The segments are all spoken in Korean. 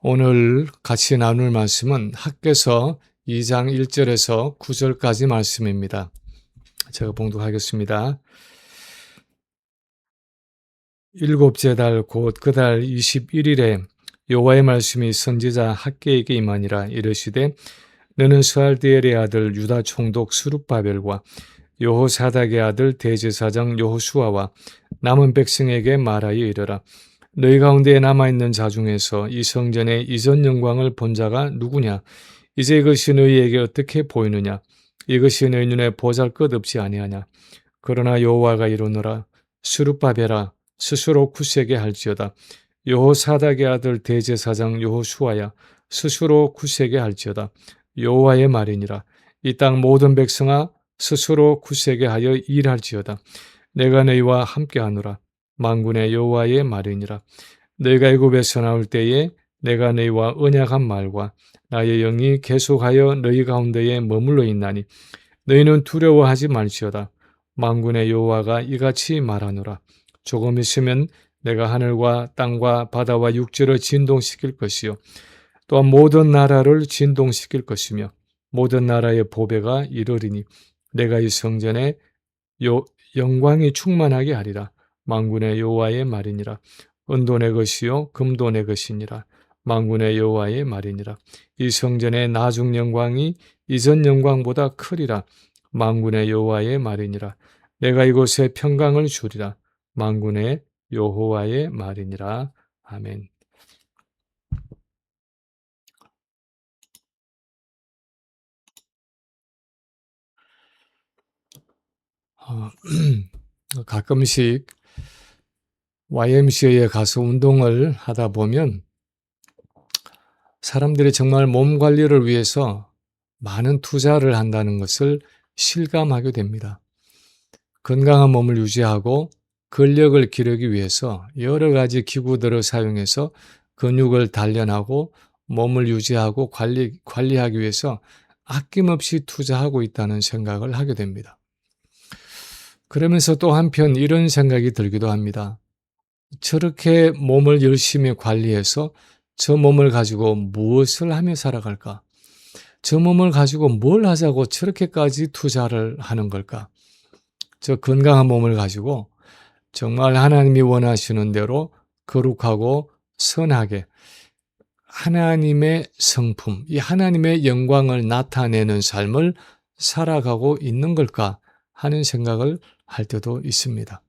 오늘 같이 나눌 말씀은 학개서 2장 1절에서 9절까지 말씀입니다. 제가 봉독하겠습니다. 일곱째 달 곧 그 달 21일에 여호와의 말씀이 선지자 학개에게 임하니라. 이르시되 너는 스알디엘의 아들 유다 총독 스룹바벨과 여호사닥의 아들 대제사장 여호수아와 남은 백성에게 말하여 이르라. 너희 가운데에 남아있는 자 중에서 이 성전의 이전 영광을 본 자가 누구냐? 이제 이것이 너희에게 어떻게 보이느냐? 이것이 너희 눈에 보잘것없지 아니하냐? 그러나 여호와가 이르노라. 스룹바벨아 스스로 굳세게 할지어다. 여호사닥의 아들 대제사장 여호수아야 스스로 굳세게 할지어다. 여호와의 말이니라. 이 땅 모든 백성아 스스로 굳세게 하여 일할지어다. 내가 너희와 함께하노라. 만군의 여호와의 말이니라. 너희가 애굽에서 나올 때에 내가 너희와 언약한 말과 나의 영이 계속하여 너희 가운데에 머물러 있나니 너희는 두려워하지 말지어다. 만군의 여호와가 이같이 말하노라. 조금 있으면 내가 하늘과 땅과 바다와 육지를 진동시킬 것이요 또한 모든 나라를 진동시킬 것이며 모든 나라의 보배가 이르리니 내가 이 성전에 영광이 충만하게 하리라. 만군의 여호와의 말이니라. 은도 내 것이요 금도 내 것이니라. 만군의 여호와의 말이니라. 이 성전의 나중 영광이 이전 영광보다 크리라. 만군의 여호와의 말이니라. 내가 이곳에 평강을 주리라. 만군의 여호와의 말이니라. 아멘. 가끔씩 YMCA에 가서 운동을 하다 보면 사람들이 정말 몸 관리를 위해서 많은 투자를 한다는 것을 실감하게 됩니다. 건강한 몸을 유지하고 근력을 기르기 위해서 여러 가지 기구들을 사용해서 근육을 단련하고 몸을 유지하고 관리하기 위해서 아낌없이 투자하고 있다는 생각을 하게 됩니다. 그러면서 또 한편 이런 생각이 들기도 합니다. 저렇게 몸을 열심히 관리해서 저 몸을 가지고 무엇을 하며 살아갈까? 저 몸을 가지고 뭘 하자고 저렇게까지 투자를 하는 걸까? 저 건강한 몸을 가지고 정말 하나님이 원하시는 대로 거룩하고 선하게 하나님의 성품, 이 하나님의 영광을 나타내는 삶을 살아가고 있는 걸까 하는 생각을 할 때도 있습니다.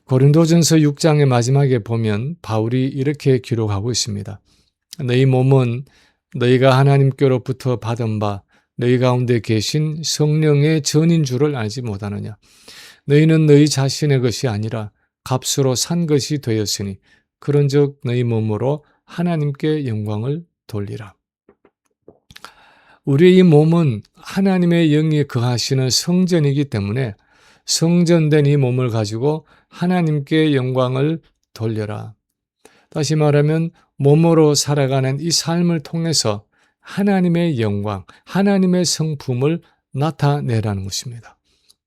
고린도전서 6장의 마지막에 보면 바울이 이렇게 기록하고 있습니다. 너희 몸은 너희가 하나님께로부터 받은 바 너희 가운데 계신 성령의 전인 줄을 알지 못하느냐. 너희는 너희 자신의 것이 아니라 값으로 산 것이 되었으니 그런즉 너희 몸으로 하나님께 영광을 돌리라. 우리의 이 몸은 하나님의 영이 거하시는 성전이기 때문에 성전된 이 몸을 가지고 하나님께 영광을 돌려라. 다시 말하면 몸으로 살아가는 이 삶을 통해서 하나님의 영광, 하나님의 성품을 나타내라는 것입니다.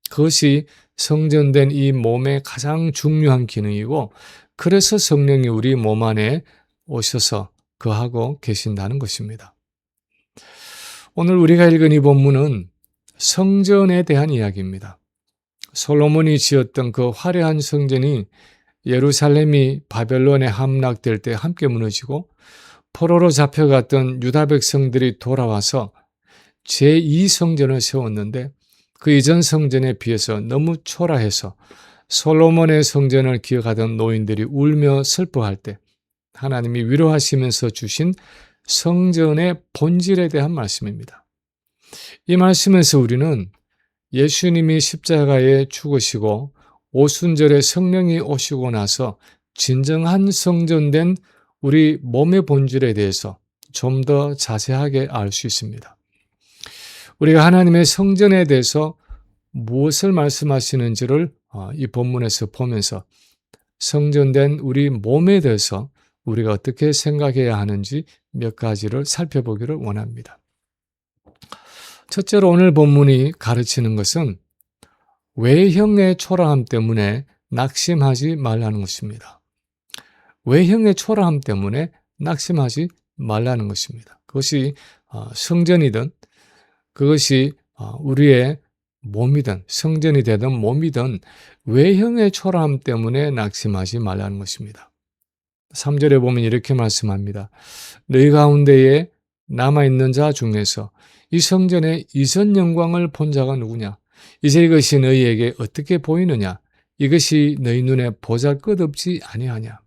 그것이 성전된 이 몸의 가장 중요한 기능이고 그래서 성령이 우리 몸 안에 오셔서 거하고 계신다는 것입니다. 오늘 우리가 읽은 이 본문은 성전에 대한 이야기입니다. 솔로몬이 지었던 그 화려한 성전이 예루살렘이 바벨론에 함락될 때 함께 무너지고 포로로 잡혀갔던 유다 백성들이 돌아와서 제2성전을 세웠는데 그 이전 성전에 비해서 너무 초라해서 솔로몬의 성전을 기억하던 노인들이 울며 슬퍼할 때 하나님이 위로하시면서 주신 성전의 본질에 대한 말씀입니다. 이 말씀에서 우리는 예수님이 십자가에 죽으시고 오순절에 성령이 오시고 나서 진정한 성전된 우리 몸의 본질에 대해서 좀 더 자세하게 알 수 있습니다. 우리가 하나님의 성전에 대해서 무엇을 말씀하시는지를 이 본문에서 보면서 성전된 우리 몸에 대해서 우리가 어떻게 생각해야 하는지 몇 가지를 살펴보기를 원합니다. 첫째로 오늘 본문이 가르치는 것은 외형의 초라함 때문에 낙심하지 말라는 것입니다. 외형의 초라함 때문에 낙심하지 말라는 것입니다. 그것이 성전이든 그것이 우리의 몸이든 성전이 되든 몸이든 외형의 초라함 때문에 낙심하지 말라는 것입니다. 3절에 보면 이렇게 말씀합니다. 너희 가운데에 남아있는 자 중에서 이 성전의 이전 영광을 본 자가 누구냐? 이제 이것이 너희에게 어떻게 보이느냐? 이것이 너희 눈에 보잘것없지 아니하냐?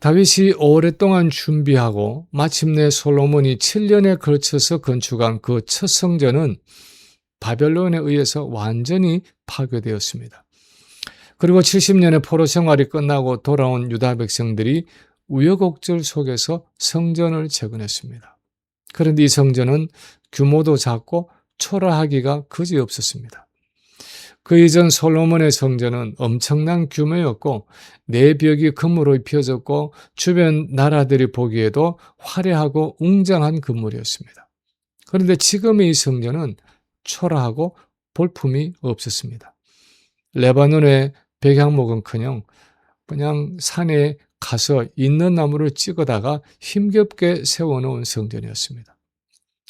다윗이 오랫동안 준비하고 마침내 솔로몬이 7년에 걸쳐서 건축한 그 첫 성전은 바벨론에 의해서 완전히 파괴되었습니다. 그리고 70년의 포로 생활이 끝나고 돌아온 유다 백성들이 우여곡절 속에서 성전을 재건했습니다. 그런데 이 성전은 규모도 작고 초라하기가 그지없었습니다. 그 이전 솔로몬의 성전은 엄청난 규모였고 내벽이 금으로 입혀졌고 주변 나라들이 보기에도 화려하고 웅장한 건물이었습니다. 그런데 지금의 이 성전은 초라하고 볼품이 없었습니다. 레바논의 백향목은커녕 그냥 산에 가서 있는 나무를 찍어다가 힘겹게 세워놓은 성전이었습니다.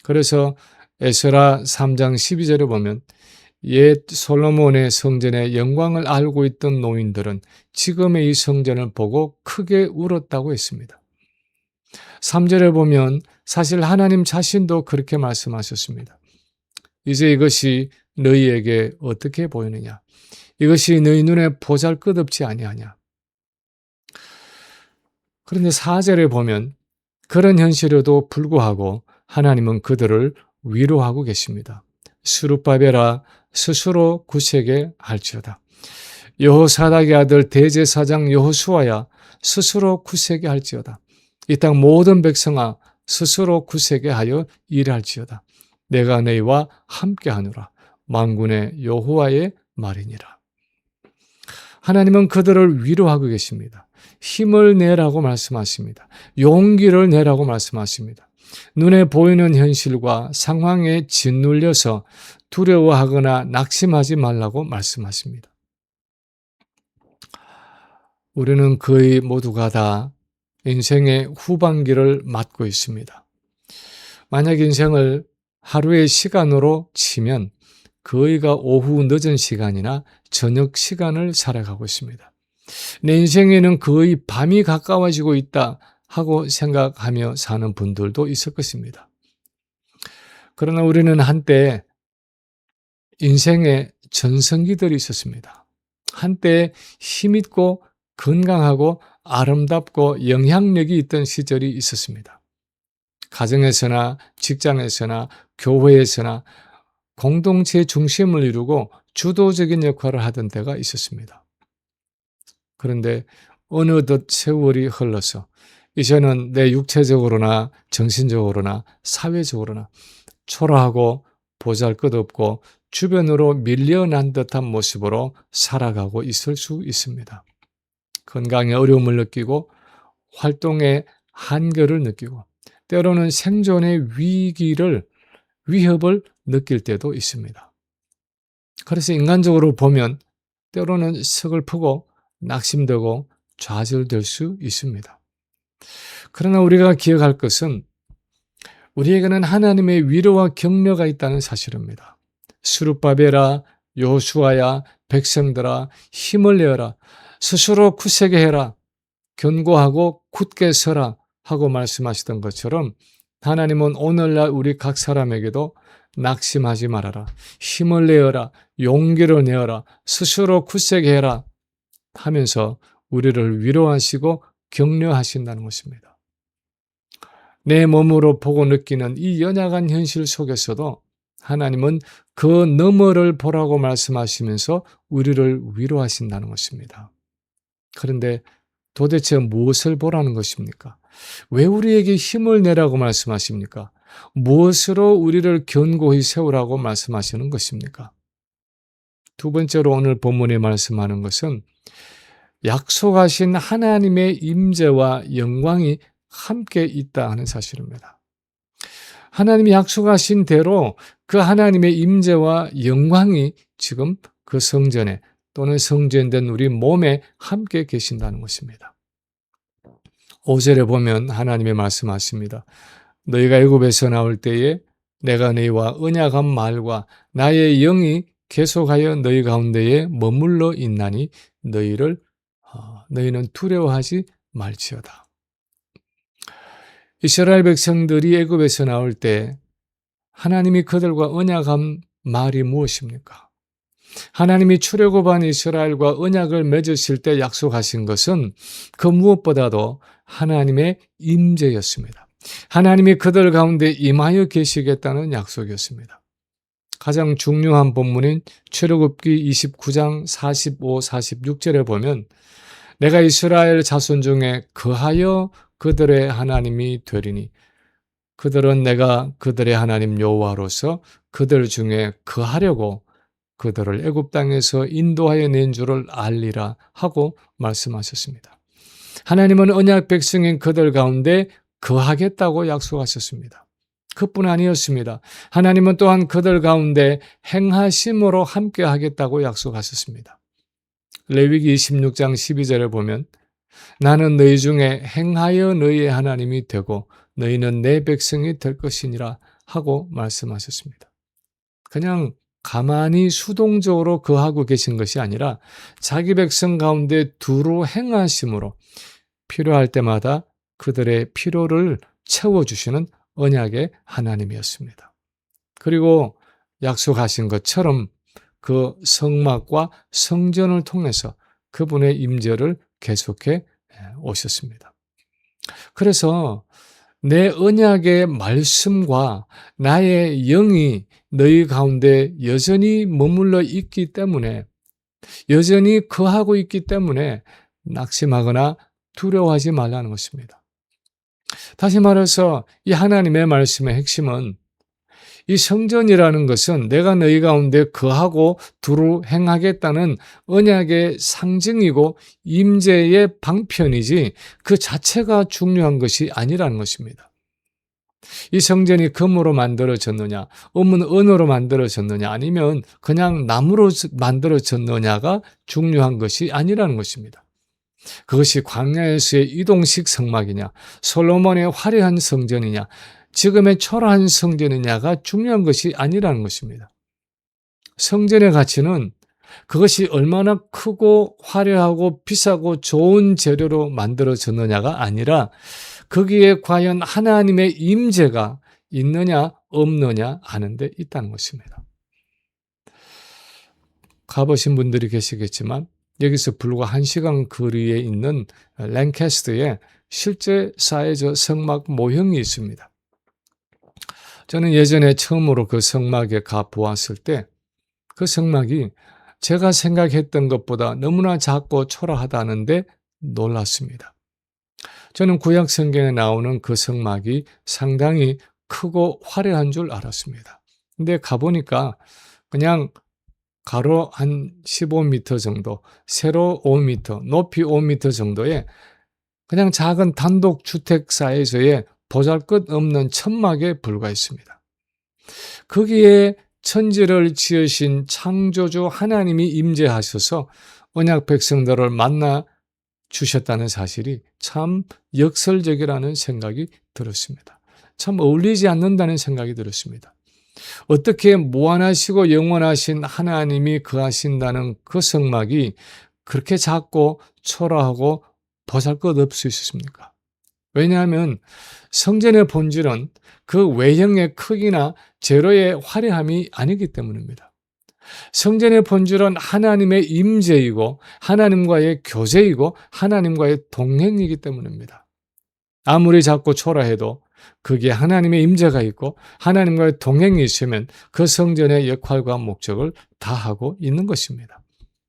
그래서 에스라 3장 12절에 보면 옛 솔로몬의 성전의 영광을 알고 있던 노인들은 지금의 이 성전을 보고 크게 울었다고 했습니다. 3절에 보면 사실 하나님 자신도 그렇게 말씀하셨습니다. 이제 이것이 너희에게 어떻게 보이느냐? 이것이 너희 눈에 보잘것없지 아니하냐? 그런데 4절에 보면 그런 현실에도 불구하고 하나님은 그들을 위로하고 계십니다. 스룹바벨아 스스로 굳세게 할지어다. 여호사닥의 아들 대제사장 여호수아야 스스로 굳세게 할지어다. 이 땅 모든 백성아 스스로 굳세게 하여 일할지어다. 내가 너희와 함께하노라. 만군의 여호와의 말이니라. 하나님은 그들을 위로하고 계십니다. 힘을 내라고 말씀하십니다. 용기를 내라고 말씀하십니다. 눈에 보이는 현실과 상황에 짓눌려서 두려워하거나 낙심하지 말라고 말씀하십니다. 우리는 거의 모두가 다 인생의 후반기를 맞고 있습니다. 만약 인생을 하루의 시간으로 치면 거의가 오후 늦은 시간이나 저녁 시간을 살아가고 있습니다. 내 인생에는 거의 밤이 가까워지고 있다 하고 생각하며 사는 분들도 있을 것입니다. 그러나 우리는 한때 인생의 전성기들이 있었습니다. 한때 힘있고 건강하고 아름답고 영향력이 있던 시절이 있었습니다. 가정에서나 직장에서나 교회에서나 공동체 중심을 이루고 주도적인 역할을 하던 때가 있었습니다. 그런데 어느덧 세월이 흘러서 이제는 내 육체적으로나 정신적으로나 사회적으로나 초라하고 보잘것없고 주변으로 밀려난 듯한 모습으로 살아가고 있을 수 있습니다. 건강에 어려움을 느끼고 활동에 한계를 느끼고 때로는 생존의 위협을 느낄 때도 있습니다. 그래서 인간적으로 보면 때로는 서글프고 낙심되고 좌절될 수 있습니다. 그러나 우리가 기억할 것은 우리에게는 하나님의 위로와 격려가 있다는 사실입니다. 스룹바벨아 여호수아야 백성들아 힘을 내어라. 스스로 굳세게 해라. 견고하고 굳게 서라 하고 말씀하시던 것처럼 하나님은 오늘날 우리 각 사람에게도 낙심하지 말아라. 힘을 내어라. 용기를 내어라. 스스로 굳세게 해라 하면서 우리를 위로하시고 격려하신다는 것입니다. 내 몸으로 보고 느끼는 이 연약한 현실 속에서도 하나님은 그 너머를 보라고 말씀하시면서 우리를 위로하신다는 것입니다. 그런데 도대체 무엇을 보라는 것입니까? 왜 우리에게 힘을 내라고 말씀하십니까? 무엇으로 우리를 견고히 세우라고 말씀하시는 것입니까? 두 번째로 오늘 본문에 말씀하는 것은 약속하신 하나님의 임재와 영광이 함께 있다 하는 사실입니다. 하나님이 약속하신 대로 그 하나님의 임재와 영광이 지금 그 성전에 또는 성전된 우리 몸에 함께 계신다는 것입니다. 5절에 보면 하나님의 말씀하십니다. 너희가 애굽에서 나올 때에 내가 너희와 언약한 말과 나의 영이 계속하여 너희 가운데에 머물러 있나니 너희는 두려워하지 말지어다. 이스라엘 백성들이 애굽에서 나올 때 하나님이 그들과 언약한 말이 무엇입니까? 하나님이 출애굽한 이스라엘과 언약을 맺으실 때 약속하신 것은 그 무엇보다도 하나님의 임재였습니다. 하나님이 그들 가운데 임하여 계시겠다는 약속이었습니다. 가장 중요한 본문인 출애굽기 29장 45, 46절에 보면 내가 이스라엘 자손 중에 거하여 그들의 하나님이 되리니 그들은 내가 그들의 하나님 여호와로서 그들 중에 거하려고 그들을 애굽 땅에서 인도하여 낸 줄을 알리라 하고 말씀하셨습니다. 하나님은 언약 백성인 그들 가운데 거하겠다고 약속하셨습니다. 그뿐 아니었습니다. 하나님은 또한 그들 가운데 행하심으로 함께 하겠다고 약속하셨습니다. 레위기 26장 12절에 보면 나는 너희 중에 행하여 너희의 하나님이 되고 너희는 내 백성이 될 것이니라 하고 말씀하셨습니다. 그냥 가만히 수동적으로 거하고 계신 것이 아니라 자기 백성 가운데 두루 행하심으로 필요할 때마다 그들의 필요를 채워주시는 언약의 하나님이었습니다. 그리고 약속하신 것처럼 그 성막과 성전을 통해서 그분의 임재를 계속해 오셨습니다. 그래서 내 언약의 말씀과 나의 영이 너희 가운데 여전히 머물러 있기 때문에, 여전히 거하고 있기 때문에 낙심하거나 두려워하지 말라는 것입니다. 다시 말해서 이 하나님의 말씀의 핵심은 이 성전이라는 것은 내가 너희 가운데 거하고 두루 행하겠다는 언약의 상징이고 임재의 방편이지 그 자체가 중요한 것이 아니라는 것입니다. 이 성전이 금으로 만들어졌느냐, 은으로 만들어졌느냐, 아니면 그냥 나무로 만들어졌느냐가 중요한 것이 아니라는 것입니다. 그것이 광야에서의 이동식 성막이냐, 솔로몬의 화려한 성전이냐, 지금의 초라한 성전이냐가 중요한 것이 아니라는 것입니다. 성전의 가치는 그것이 얼마나 크고 화려하고 비싸고 좋은 재료로 만들어졌느냐가 아니라 거기에 과연 하나님의 임재가 있느냐 없느냐 하는 데 있다는 것입니다. 가보신 분들이 계시겠지만 여기서 불과 1시간 거리에 있는 랭캐스터에 실제 사회적 성막 모형이 있습니다. 저는 예전에 처음으로 그 성막에 가 보았을 때 그 성막이 제가 생각했던 것보다 너무나 작고 초라하다는데 놀랐습니다. 저는 구약 성경에 나오는 그 성막이 상당히 크고 화려한 줄 알았습니다. 근데 가보니까 그냥 가로 한 15m 정도, 세로 5m, 높이 5m 정도의 그냥 작은 단독주택 사이즈의 보잘것없는 천막에 불과했습니다. 거기에 천지를 지으신 창조주 하나님이 임재하셔서 언약 백성들을 만나 주셨다는 사실이 참 역설적이라는 생각이 들었습니다. 참 어울리지 않는다는 생각이 들었습니다. 어떻게 무한하시고 영원하신 하나님이 거하신다는 그 성막이 그렇게 작고 초라하고 보잘것없을 수 있습니까? 왜냐하면 성전의 본질은 그 외형의 크기나 재료의 화려함이 아니기 때문입니다. 성전의 본질은 하나님의 임재이고 하나님과의 교제이고 하나님과의 동행이기 때문입니다. 아무리 작고 초라해도 거기에 하나님의 임재가 있고 하나님과의 동행이 있으면 그 성전의 역할과 목적을 다하고 있는 것입니다.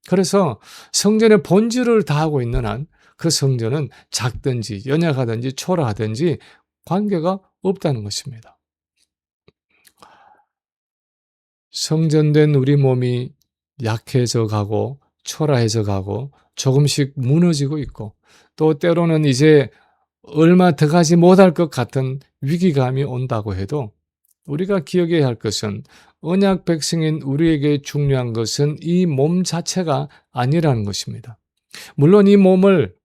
그래서 성전의 본질을 다하고 있는 한 그 성전은 작든지 연약하든지 초라하든지 관계가 없다는 것입니다. 성전된 우리 몸이 약해져 가고 초라해져 가고 조금씩 무너지고 있고 또 때로는 이제 얼마 더 가지 못할 것 같은 위기감이 온다고 해도 우리가 기억해야 할 것은 언약 백성인 우리에게 중요한 것은 이 몸 자체가 아니라는 것입니다. 물론 이 몸을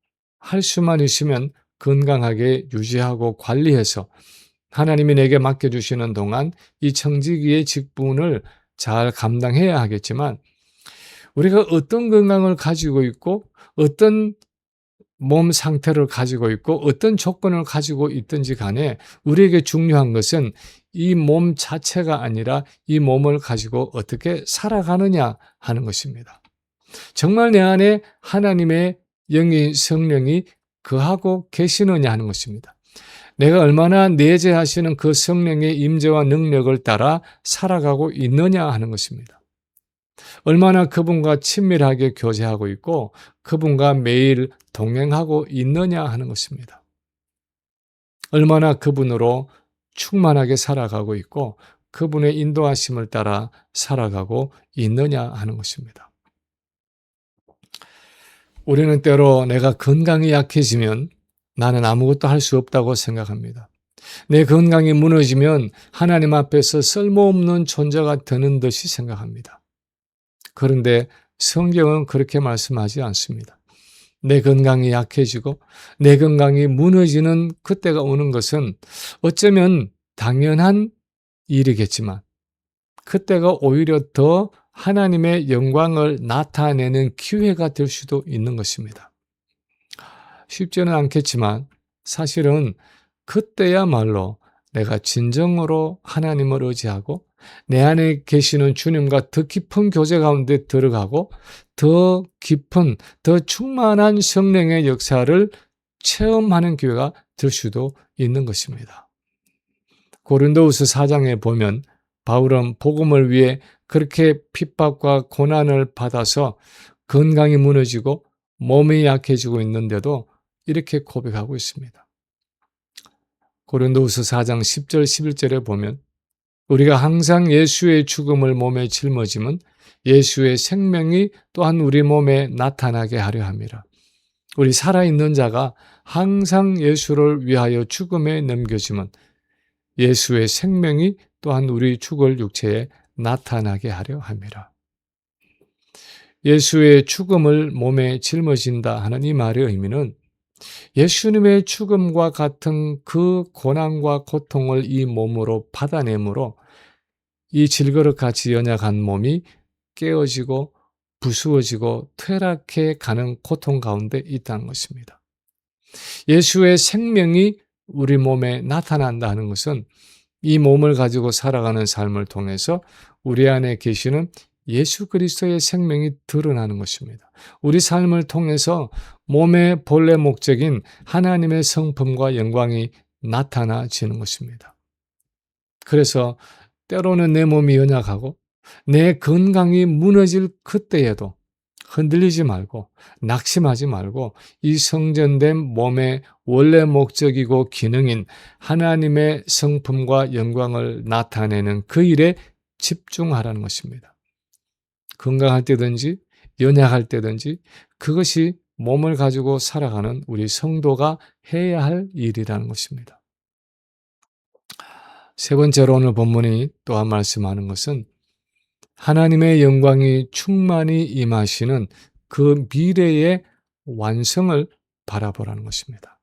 할 수만 있으면 건강하게 유지하고 관리해서 하나님이 내게 맡겨주시는 동안 이 청지기의 직분을 잘 감당해야 하겠지만, 우리가 어떤 건강을 가지고 있고 어떤 몸 상태를 가지고 있고 어떤 조건을 가지고 있든지 간에 우리에게 중요한 것은 이 몸 자체가 아니라 이 몸을 가지고 어떻게 살아가느냐 하는 것입니다. 정말 내 안에 하나님의 영이 성령이 거하고 계시느냐 하는 것입니다. 내가 얼마나 내재하시는 그 성령의 임재와 능력을 따라 살아가고 있느냐 하는 것입니다. 얼마나 그분과 친밀하게 교제하고 있고 그분과 매일 동행하고 있느냐 하는 것입니다. 얼마나 그분으로 충만하게 살아가고 있고 그분의 인도하심을 따라 살아가고 있느냐 하는 것입니다. 우리는 때로 내가 건강이 약해지면 나는 아무것도 할 수 없다고 생각합니다. 내 건강이 무너지면 하나님 앞에서 쓸모없는 존재가 되는 듯이 생각합니다. 그런데 성경은 그렇게 말씀하지 않습니다. 내 건강이 약해지고 내 건강이 무너지는 그때가 오는 것은 어쩌면 당연한 일이겠지만 그때가 오히려 더 하나님의 영광을 나타내는 기회가 될 수도 있는 것입니다. 쉽지는 않겠지만 사실은 그때야말로 내가 진정으로 하나님을 의지하고 내 안에 계시는 주님과 더 깊은 교제 가운데 들어가고 더 깊은, 더 충만한 성령의 역사를 체험하는 기회가 될 수도 있는 것입니다. 고린도후서 4장에 보면 바울은 복음을 위해 그렇게 핍박과 고난을 받아서 건강이 무너지고 몸이 약해지고 있는데도 이렇게 고백하고 있습니다. 고린도후서 4장 10절 11절에 보면 우리가 항상 예수의 죽음을 몸에 짊어지면 예수의 생명이 또한 우리 몸에 나타나게 하려 함이라. 우리 살아있는 자가 항상 예수를 위하여 죽음에 넘겨지면 예수의 생명이 또한 우리 죽을 육체에 나타나게 하려 함이라. 예수의 죽음을 몸에 짊어진다 하는 이 말의 의미는 예수님의 죽음과 같은 그 고난과 고통을 이 몸으로 받아내므로 이 질그릇같이 연약한 몸이 깨어지고 부수어지고 퇴락해 가는 고통 가운데 있다는 것입니다. 예수의 생명이 우리 몸에 나타난다는 것은 이 몸을 가지고 살아가는 삶을 통해서 우리 안에 계시는 예수 그리스도의 생명이 드러나는 것입니다. 우리 삶을 통해서 몸의 본래 목적인 하나님의 성품과 영광이 나타나지는 것입니다. 그래서 때로는 내 몸이 연약하고 내 건강이 무너질 그때에도 흔들리지 말고 낙심하지 말고 이 성전된 몸의 원래 목적이고 기능인 하나님의 성품과 영광을 나타내는 그 일에 집중하라는 것입니다. 건강할 때든지 연약할 때든지 그것이 몸을 가지고 살아가는 우리 성도가 해야 할 일이라는 것입니다. 세 번째로 오늘 본문이 또한 말씀하는 것은 하나님의 영광이 충만히 임하시는 그 미래의 완성을 바라보라는 것입니다.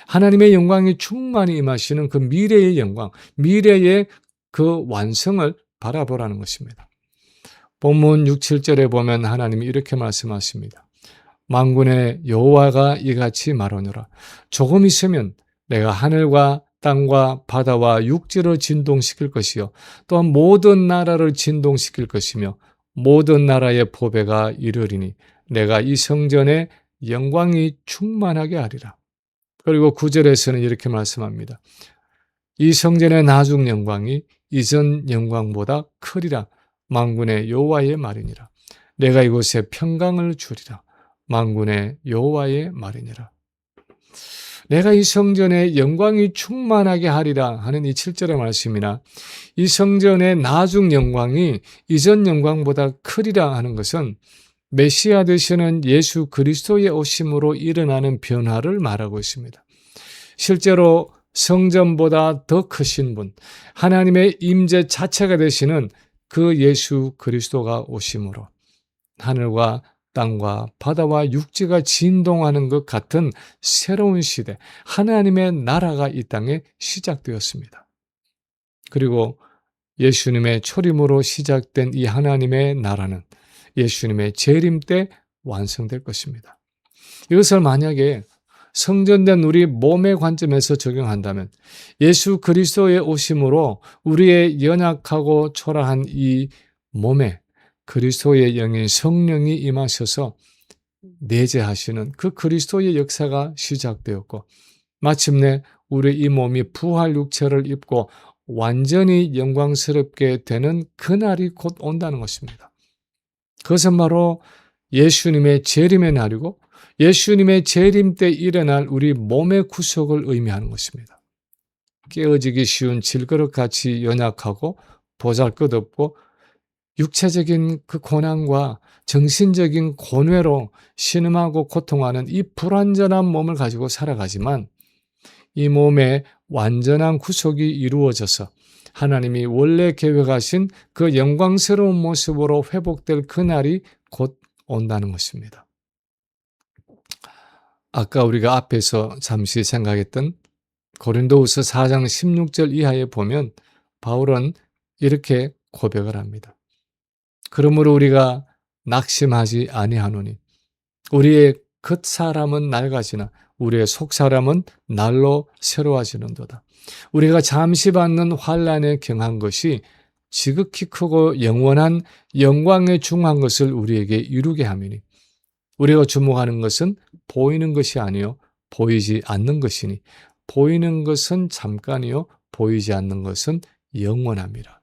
하나님의 영광이 충만히 임하시는 그 미래의 영광, 미래의 그 완성을 바라보라는 것입니다. 본문 6, 7절에 보면 하나님이 이렇게 말씀하십니다. 만군의 여호와가 이같이 말하노라. 조금 있으면 내가 하늘과 땅과 바다와 육지를 진동시킬 것이요 또한 모든 나라를 진동시킬 것이며 모든 나라의 보배가 이르리니 내가 이 성전에 영광이 충만하게 하리라. 그리고 9절에서는 이렇게 말씀합니다. 이 성전의 나중 영광이 이전 영광보다 크리라. 만군의 여호와의 말이니라. 내가 이곳에 평강을 주리라. 만군의 여호와의 말이니라. 내가 이 성전에 영광이 충만하게 하리라 하는 이 7절의 말씀이나 이 성전의 나중 영광이 이전 영광보다 크리라 하는 것은 메시아 되시는 예수 그리스도의 오심으로 일어나는 변화를 말하고 있습니다. 실제로 성전보다 더 크신 분, 하나님의 임재 자체가 되시는 그 예수 그리스도가 오심으로 하늘과 땅과 바다와 육지가 진동하는 것 같은 새로운 시대, 하나님의 나라가 이 땅에 시작되었습니다. 그리고 예수님의 초림으로 시작된 이 하나님의 나라는 예수님의 재림 때 완성될 것입니다. 이것을 만약에 성전된 우리 몸의 관점에서 적용한다면 예수 그리스도의 오심으로 우리의 연약하고 초라한 이 몸에 그리스도의 영인 성령이 임하셔서 내재하시는 그 그리스도의 역사가 시작되었고, 마침내 우리 이 몸이 부활 육체를 입고 완전히 영광스럽게 되는 그날이 곧 온다는 것입니다. 그것은 바로 예수님의 재림의 날이고 예수님의 재림 때 일어날 우리 몸의 구속을 의미하는 것입니다. 깨어지기 쉬운 질그릇같이 연약하고 보잘것없고 육체적인 그 고난과 정신적인 고뇌로 신음하고 고통하는 이 불완전한 몸을 가지고 살아가지만, 이 몸의 완전한 구속이 이루어져서 하나님이 원래 계획하신 그 영광스러운 모습으로 회복될 그날이 곧 온다는 것입니다. 아까 우리가 앞에서 잠시 생각했던 고린도후서 4장 16절 이하에 보면 바울은 이렇게 고백을 합니다. 그러므로 우리가 낙심하지 아니하노니 우리의 겉사람은 낡아지나 우리의 속사람은 날로 새로워지는도다. 우리가 잠시 받는 환난에 경한 것이 지극히 크고 영원한 영광에 중한 것을 우리에게 이루게 함이니 우리가 주목하는 것은 보이는 것이 아니요 보이지 않는 것이니 보이는 것은 잠깐이요 보이지 않는 것은 영원함이라.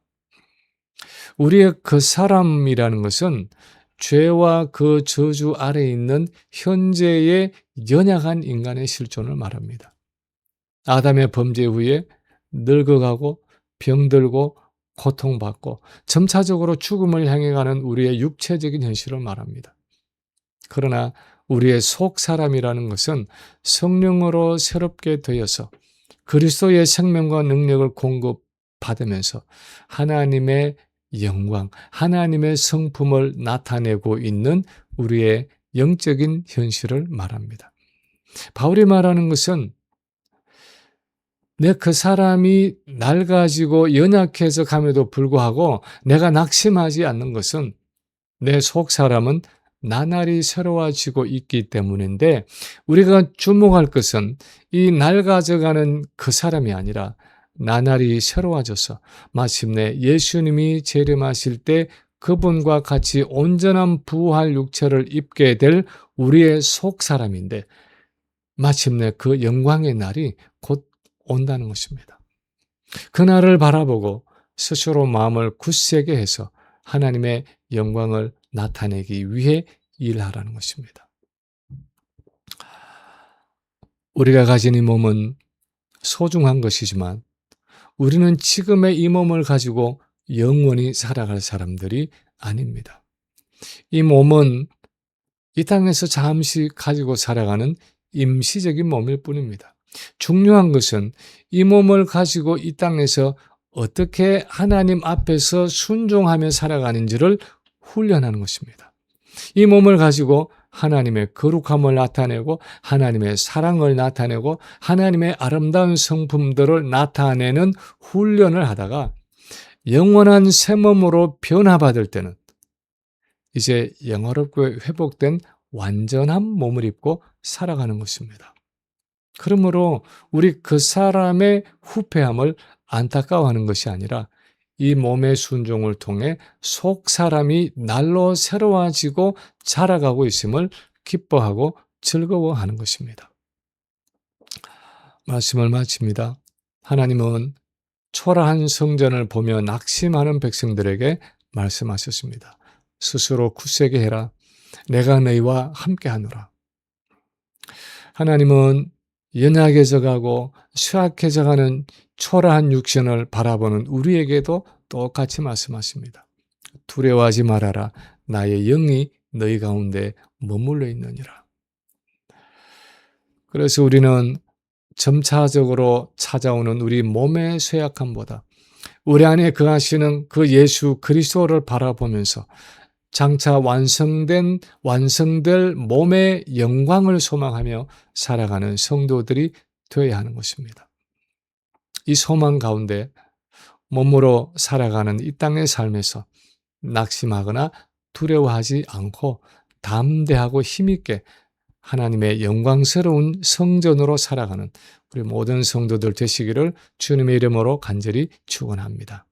우리의 그 사람이라는 것은 죄와 그 저주 아래에 있는 현재의 연약한 인간의 실존을 말합니다. 아담의 범죄 후에 늙어가고 병들고 고통받고 점차적으로 죽음을 향해 가는 우리의 육체적인 현실을 말합니다. 그러나 우리의 속 사람이라는 것은 성령으로 새롭게 되어서 그리스도의 생명과 능력을 공급받으면서 하나님의 영광, 하나님의 성품을 나타내고 있는 우리의 영적인 현실을 말합니다. 바울이 말하는 것은 내 그 사람이 낡아지고 연약해져 감에도 불구하고 내가 낙심하지 않는 것은 내 속 사람은 나날이 새로워지고 있기 때문인데, 우리가 주목할 것은 이 낡아져가는 그 사람이 아니라 나날이 새로워져서 마침내 예수님이 재림하실 때 그분과 같이 온전한 부활 육체를 입게 될 우리의 속 사람인데, 마침내 그 영광의 날이 곧 온다는 것입니다. 그날을 바라보고 스스로 마음을 굳세게 해서 하나님의 영광을 나타내기 위해 일하라는 것입니다. 우리가 가진 이 몸은 소중한 것이지만 우리는 지금의 이 몸을 가지고 영원히 살아갈 사람들이 아닙니다. 이 몸은 이 땅에서 잠시 가지고 살아가는 임시적인 몸일 뿐입니다. 중요한 것은 이 몸을 가지고 이 땅에서 어떻게 하나님 앞에서 순종하며 살아가는지를 훈련하는 것입니다. 이 몸을 가지고 하나님의 거룩함을 나타내고 하나님의 사랑을 나타내고 하나님의 아름다운 성품들을 나타내는 훈련을 하다가 영원한 새 몸으로 변화받을 때는 이제 영화롭게 회복된 완전한 몸을 입고 살아가는 것입니다. 그러므로 우리 그 사람의 후패함을 안타까워하는 것이 아니라 이 몸의 순종을 통해 속 사람이 날로 새로워지고 자라가고 있음을 기뻐하고 즐거워하는 것입니다. 말씀을 마칩니다. 하나님은 초라한 성전을 보며 낙심하는 백성들에게 말씀하셨습니다. 스스로 굳세게 해라. 내가 너희와 함께하노라. 하나님은 연약해져가고 쇠약해져가는 초라한 육신을 바라보는 우리에게도 똑같이 말씀하십니다. 두려워하지 말아라. 나의 영이 너희 가운데 머물러 있느니라. 그래서 우리는 점차적으로 찾아오는 우리 몸의 쇠약함보다 우리 안에 거하시는 그 예수 그리스도를 바라보면서 장차 완성될 몸의 영광을 소망하며 살아가는 성도들이 되어야 하는 것입니다. 이 소망 가운데 몸으로 살아가는 이 땅의 삶에서 낙심하거나 두려워하지 않고 담대하고 힘있게 하나님의 영광스러운 성전으로 살아가는 우리 모든 성도들 되시기를 주님의 이름으로 간절히 축원합니다.